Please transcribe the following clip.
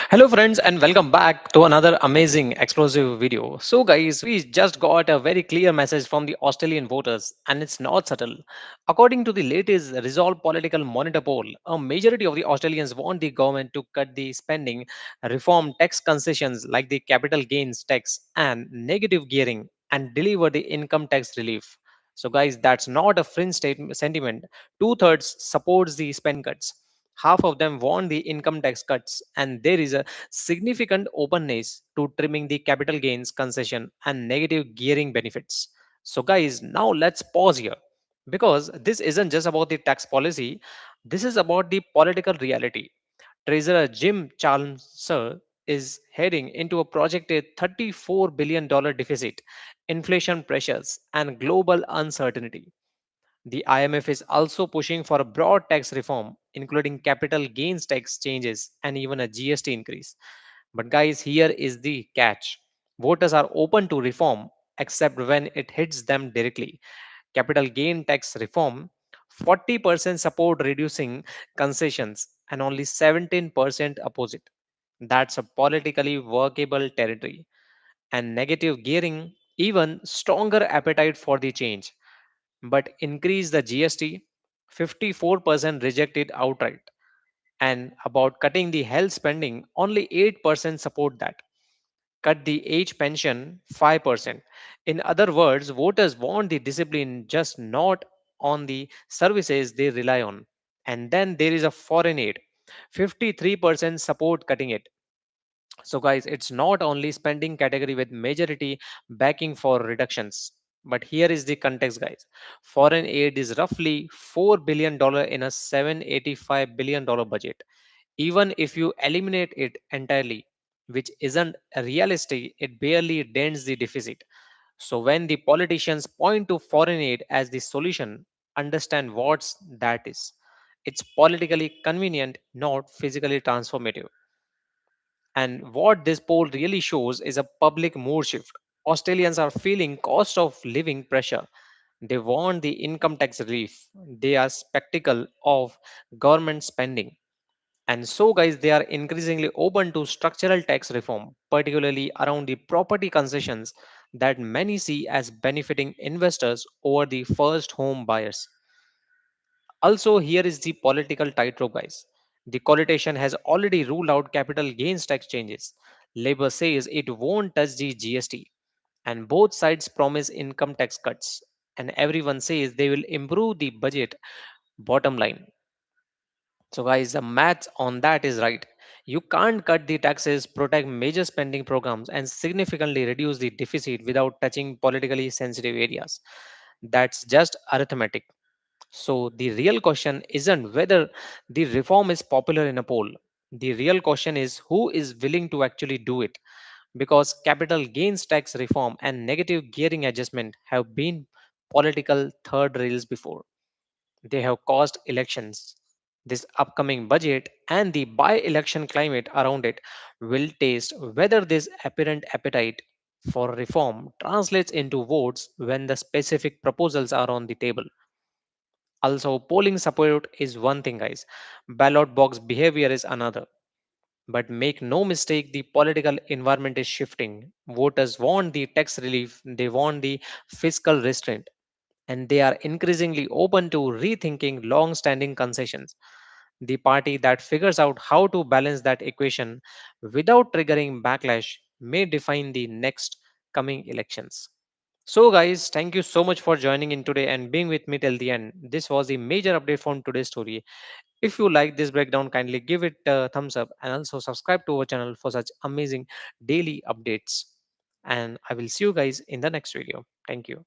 Hello friends and welcome back to another amazing explosive video. So guys, we just got a very clear message from the Australian voters and it's not subtle. According to the latest Resolve Political Monitor poll, a majority of the Australians want the government to cut the spending, reform tax concessions like the capital gains tax and negative gearing and deliver the income tax relief. So guys, that's not a fringe sentiment. Two-thirds supports the spend cuts, half of them want the income tax cuts, and there is a significant openness to trimming the capital gains concession and negative gearing benefits. So, guys, now let's pause here because this isn't just about the tax policy, this is about the political reality. Treasurer Jim Chalmers is heading into a projected $34 billion deficit, inflation pressures, and global uncertainty. The IMF is also pushing for a broad tax reform, including capital gains tax changes and even a GST increase. But, guys, here is the catch: voters are open to reform except when it hits them directly. Capital gain tax reform, 40% support reducing concessions, and only 17% oppose it. That's a politically workable territory. And negative gearing, even stronger appetite for the change, but increase the GST, 54% rejected outright. And about cutting the health spending, only 8% support that. Cut the age pension, 5%. In other words, voters want the discipline, just not on the services they rely on. And then there is a foreign aid, 53% support cutting it. So, guys, it's not only spending category with majority backing for reductions. But here is the context, guys. Foreign aid is roughly $4 billion in a $785 billion budget. Even if you eliminate it entirely, which isn't realistic, it barely dents the deficit. So when the politicians point to foreign aid as the solution, understand what that is. It's politically convenient, not physically transformative. And what this poll really shows is a public mood shift. Australians are feeling cost of living pressure. They want the income tax relief. They are spectacle of government spending. And so, guys, they are increasingly open to structural tax reform, particularly around the property concessions that many see as benefiting investors over the first home buyers. Also, here is the political tightrope, guys. The coalition has already ruled out capital gains tax changes. Labour says it won't touch the GST, and both sides promise income tax cuts. And everyone says they will improve the budget bottom line. So, guys, the maths on that is right. You can't cut the taxes, protect major spending programs, and significantly reduce the deficit without touching politically sensitive areas. That's just arithmetic. So the real question isn't whether the reform is popular in a poll. The real question is who is willing to actually do it. Because capital gains tax reform and negative gearing adjustment have been political third rails before. They have caused elections. This upcoming budget and the by election climate around it will test whether this apparent appetite for reform translates into votes when the specific proposals are on the table. Also, polling support is one thing, guys. Ballot box behavior is another. But make no mistake, the political environment is shifting. Voters want the tax relief, they want the fiscal restraint, and they are increasingly open to rethinking long standing concessions. The party that figures out how to balance that equation without triggering backlash may define the next coming elections. So, guys, thank you so much for joining in today and being with me till the end. This was the major update from today's story. If you like this breakdown, kindly give it a thumbs up and also subscribe to our channel for such amazing daily updates. And I will see you guys in the next video. Thank you.